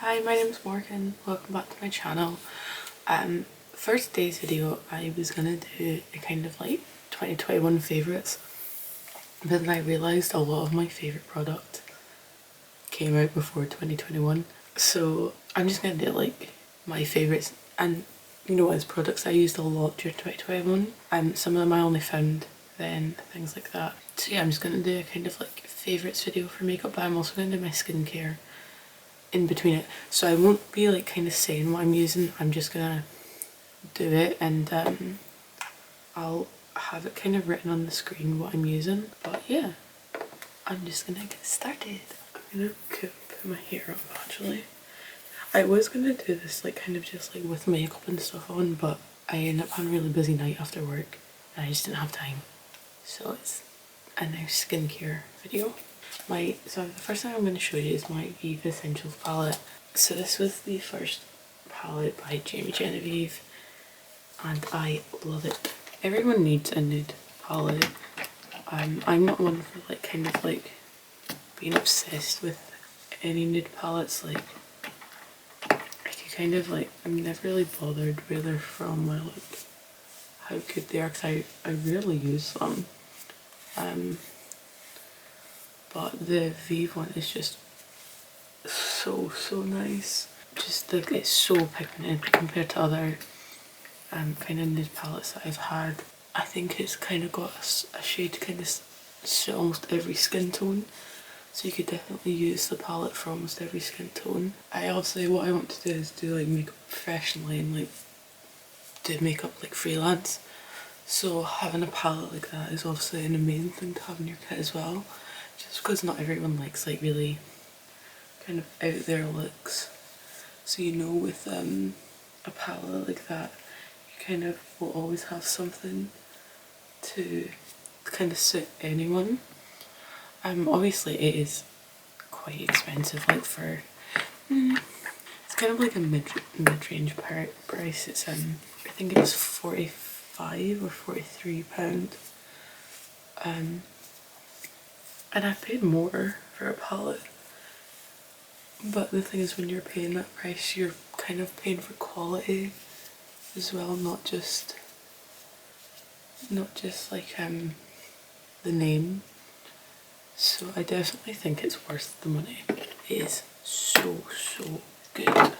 Hi, my name's Morgan. Welcome back to my channel. For today's video, I was gonna do a kind of like 2021 favourites, but then I realised a lot of my favourite product came out before 2021. So I'm just gonna do like my favourites, and you know, as products I used a lot during 2021. Some of them I only found then, things like that. So yeah, I'm just gonna do a kind of like favourites video for makeup, but I'm also gonna do my skincare in between it, so I won't be like kind of saying what I'm using. I'm just gonna do it, and I'll have it kind of written on the screen what I'm using. But yeah, I'm just gonna get started. I'm gonna put my hair up actually. I was gonna do this like kind of just like with makeup and stuff on, but I ended up having a really busy night after work and I just didn't have time. So it's a nice skincare video. So the first thing I'm going to show you is my Vieve Essentials palette. So this was the first palette by Jamie Genevieve and I love it. Everyone needs a nude palette. I'm not one for like kind of like being obsessed with any nude palettes. Like I can kind of like, I'm never really bothered where they're from or like how good they are, because I rarely use them. But the Vieve one is just so nice. Just like, it's so pigmented compared to other kind of nude palettes that I've had. I think it's kind of got a shade kind of suit almost every skin tone, so you could definitely use the palette for almost every skin tone. What I want to do is do like makeup professionally and like do makeup like freelance, so having a palette like that is obviously an amazing thing to have in your kit as well, just because not everyone likes like really kind of out there looks. So you know, with a palette like that, you kind of will always have something to kind of suit anyone. Obviously it is quite expensive, like for it's kind of like a mid-range price. It's I think it's 45 or 43 pound. And I've paid more for a palette, but the thing is, when you're paying that price, you're kind of paying for quality as well, not just like the name. So I definitely think it's worth the money. It is so good.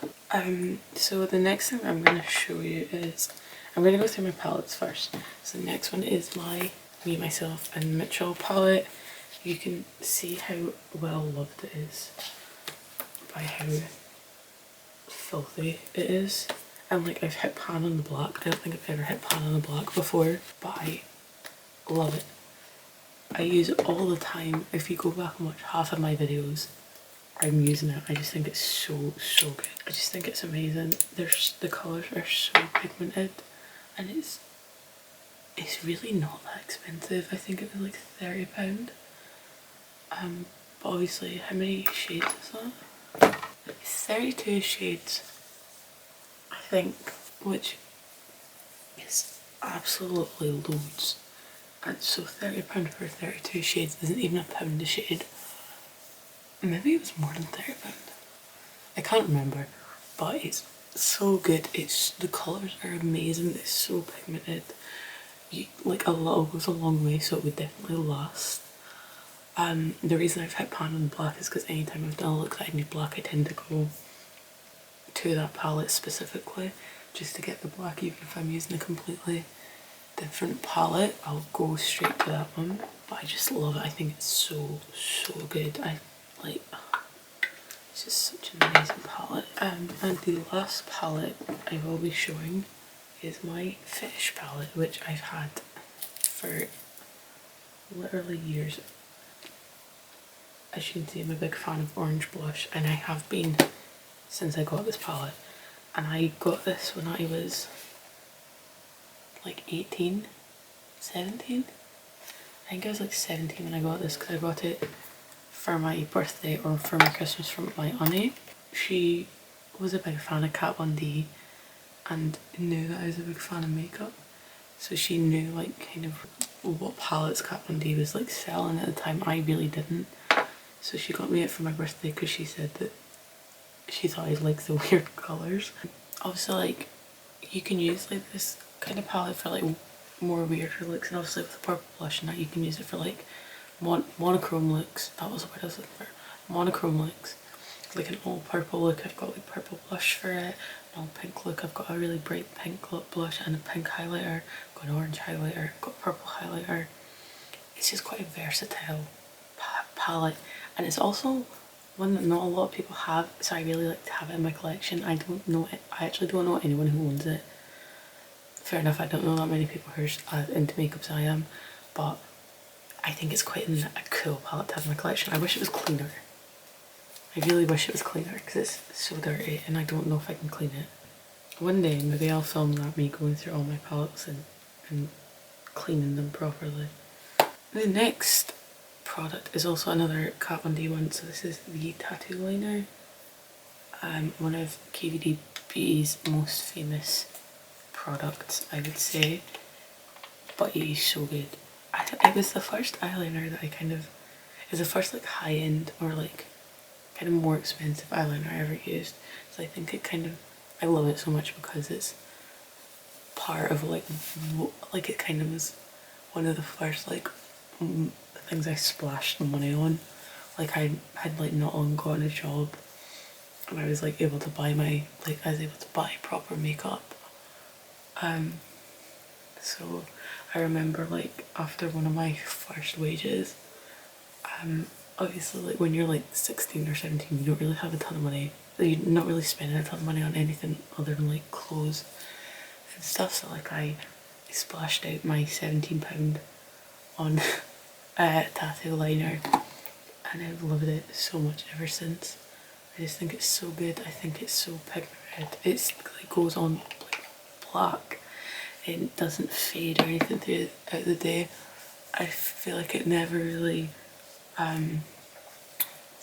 So the next thing I'm going to show you is, I'm going to go through my palettes first. So the next one is my Me, Myself and Mmmmitchell palette. You can see how well loved it is by how filthy it is. And like, I've hit pan on the black. I don't think I've ever hit pan on the black before, but I love it. I use it all the time. If you go back and watch half of my videos, I'm using it. I just think it's so good. I just think it's amazing. The colours are so pigmented, and it's really not that expensive. I think it was like £30. But obviously, how many shades is that? It's 32 shades, I think, which is absolutely loads. And so £30 for 32 shades isn't even £1 a shade. Maybe it was more than £30. I can't remember, but it's so good. The colours are amazing. It's so pigmented. Like, a little goes a long way, so it would definitely last. The reason I've hit pan on black is because anytime I've done a look that I need black, I tend to go to that palette specifically just to get the black. Even if I'm using a completely different palette, I'll go straight to that one. But I just love it. I think it's so good. It's just such an amazing palette. And the last palette I will be showing is my Fetish palette, which I've had for literally years. As you can see, I'm a big fan of orange blush, and I have been since I got this palette. And I got this when I was like 18, 17? I think I was like 17 when I got this, because I got it for my birthday or for my Christmas from my auntie. She was a big fan of Kat Von D and knew that I was a big fan of makeup. So she knew like kind of what palettes Kat Von D was like selling at the time. I really didn't. So she got me it for my birthday because she said that she thought I'd like the weird colours. Obviously, like, you can use like this kind of palette for like more weirder looks, and obviously with the purple blush and that you can use it for like monochrome looks. That was the word I was looking for. Monochrome looks. Like an all purple look, I've got like purple blush for it. An all pink look, I've got a really bright pink lip blush and a pink highlighter. I've got an orange highlighter, I've got a purple highlighter. It's just quite a versatile palette, and it's also one that not a lot of people have, so I really like to have it in my collection. I actually don't know anyone who owns it. Fair enough, I don't know that many people who are as into makeup as I am, but I think it's quite a cool palette to have in my collection. I wish it was cleaner. I really wish it was cleaner because it's so dirty and I don't know if I can clean it. One day maybe I'll film that, me going through all my palettes and cleaning them properly. The next product is also another Kat Von D one, so this is the tattoo liner. One of KVD Beauty's most famous products, I would say, but it is so good. It was the first eyeliner that it was the first like high-end or like kind of more expensive eyeliner I ever used, so I think I love it so much because it's part of like it kind of was one of the first like things I splashed money on. Like I had like not long gotten a job and I was like able to buy proper makeup. So I remember like after one of my first wages, obviously like when you're like 16 or 17 you don't really have a ton of money. You're not really spending a ton of money on anything other than like clothes and stuff, so like I splashed out my £17 on a tattoo liner and I've loved it so much ever since. I just think it's so good. I think it's so pigmented. It like goes on like black. It doesn't fade or anything throughout the day. I feel like it never really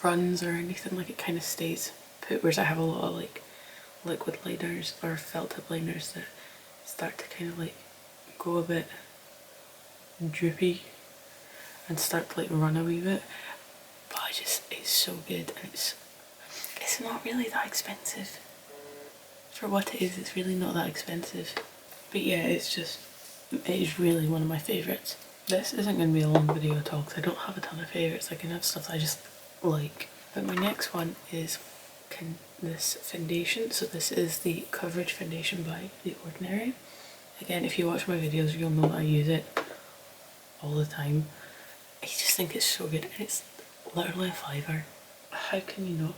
runs or anything, like it kind of stays put, whereas I have a lot of like liquid liners or felt tip liners that start to kind of like go a bit droopy and start to like run a wee bit, but it's so good, and it's not really that expensive. For what it is, it's really not that expensive. But yeah, it is really one of my favourites. This isn't going to be a long video at all because I don't have a ton of favourites. I can have stuff that I just like. But my next one is this foundation. So this is the Coverage Foundation by The Ordinary. Again, if you watch my videos, you'll know that I use it all the time. I just think it's so good, and it's literally a £5. How can you not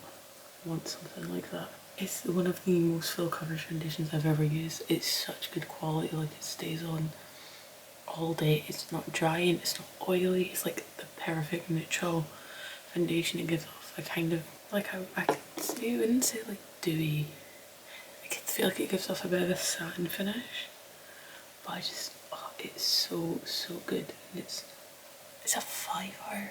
want something like that? It's one of the most full coverage foundations I've ever used. It's such good quality, like it stays on all day. It's not drying, it's not oily. It's like the perfect neutral foundation. It gives off a kind of like I wouldn't say like dewy. I could feel like it gives off a bit of a satin finish, but it's so good, and it's a £5.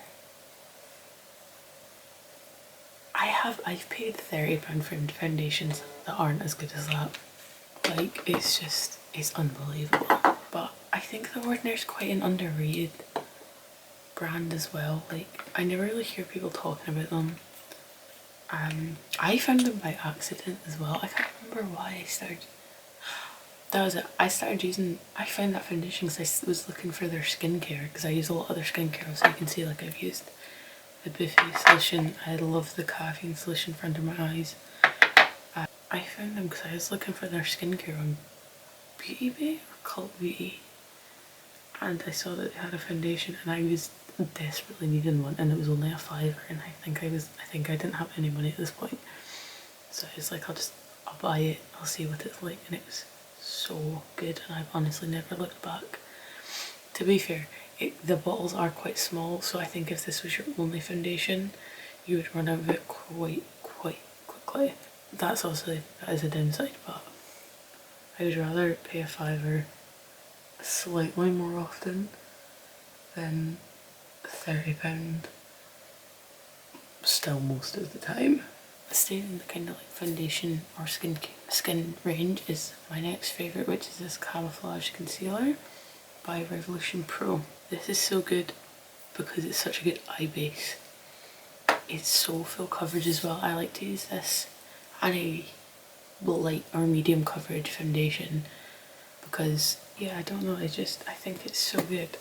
I've paid £30 for foundations that aren't as good as that. Like it's unbelievable. But I think The Ordinary is quite an underrated brand as well. Like I never really hear people talking about them. I found them by accident as well. I can't remember why I started. That was it. I found that foundation because I was looking for their skincare, because I use a lot of their skincare, so you can see like I've used the Vieve solution. I love the caffeine solution for under my eyes. I found them because I was looking for their skincare on Beauty Bay or Cult Beauty, and I saw that they had a foundation and I was desperately needing one, and it was only a £5, and I think I didn't have any money at this point, so I was like I'll buy it, I'll see what it's like, and it was so good, and I've honestly never looked back. To be fair, the bottles are quite small, so I think if this was your only foundation you would run out of it quite quickly. That is a downside, but I would rather pay a £5 slightly more often than £30 still most of the time. Staying in the kind of like foundation or skin range is my next favourite, which is this Camouflage concealer by Revolution Pro. This is so good because it's such a good eye base. It's so full coverage as well. I like to use this and a light or medium coverage foundation, because yeah, I don't know, I think it's so good.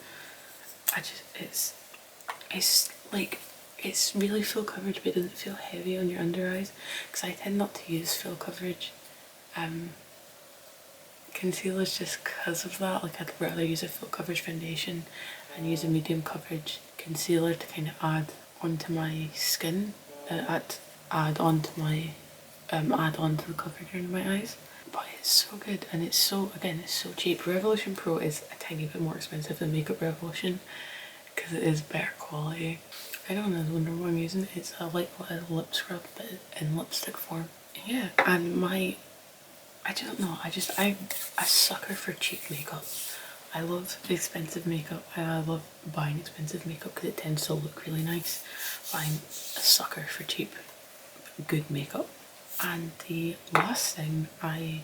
It's like, it's really full coverage but it doesn't feel heavy on your under eyes, because I tend not to use full coverage concealers just because of that. Like, I'd rather use a full coverage foundation and use a medium coverage concealer to kind of add onto my skin, add onto the coverage around my eyes. But it's so good, and it's so, again, it's so cheap. Revolution Pro is a tiny bit more expensive than Makeup Revolution because it is better quality. I don't know the one I'm using. It's a lip scrub but in lipstick form. Yeah, and I don't know, I'm a sucker for cheap makeup. I love expensive makeup and I love buying expensive makeup because it tends to look really nice. But I'm a sucker for cheap, good makeup. And the last thing I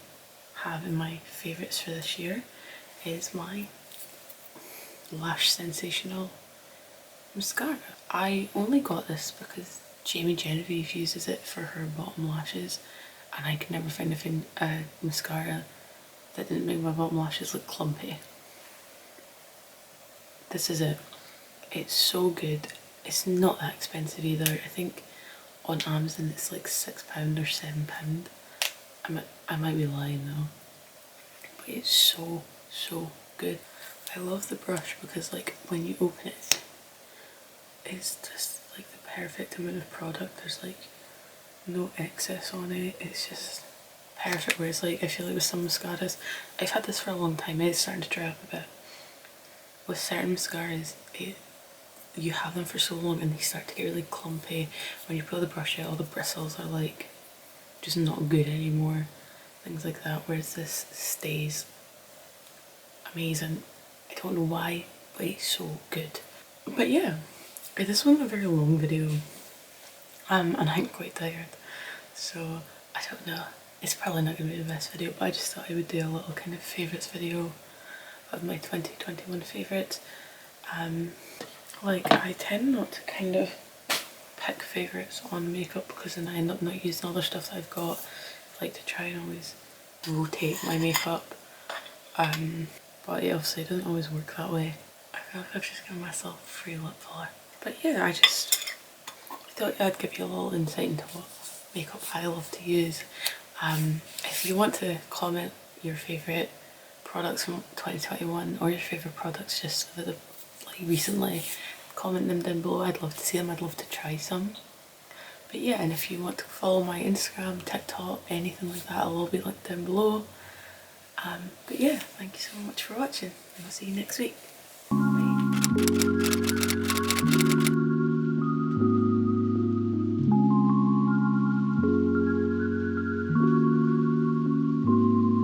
have in my favourites for this year is my Lash-Sational mascara. I only got this because Jamie Genevieve uses it for her bottom lashes, and I could never find a mascara that didn't make my bottom lashes look clumpy. This is it. It's so good. It's not that expensive either. I think on Amazon it's like £6 or £7. I might be lying though. But it's so good. I love the brush because, like, when you open it, it's just like the perfect amount of product. There's like no excess on it. It's just perfect. Whereas, like, I feel like with some mascaras, I've had this for a long time, it's starting to dry up a bit. With certain mascaras, you have them for so long and they start to get really clumpy. When you pull the brush out, all the bristles are like just not good anymore. Things like that. Whereas this stays amazing. I don't know why, but it's so good. But yeah, this wasn't a very long video, and I'm quite tired, so I don't know. It's probably not going to be the best video, but I just thought I would do a little kind of favourites video of my 2021 favourites. Like, I tend not to kind of pick favourites on makeup because then I end up not using other stuff that I've got. I like to try and always rotate my makeup, but it obviously doesn't always work that way. I feel like I've just given myself free lip filler. But yeah, I thought I'd give you a little insight into what makeup I love to use. If you want to comment your favourite products from 2021 or your favourite products just like recently, comment them down below. I'd love to see them, I'd love to try some. But yeah, and if you want to follow my Instagram, TikTok, anything like that, I'll all be linked down below. But yeah, thank you so much for watching, and I'll see you next week. Bye.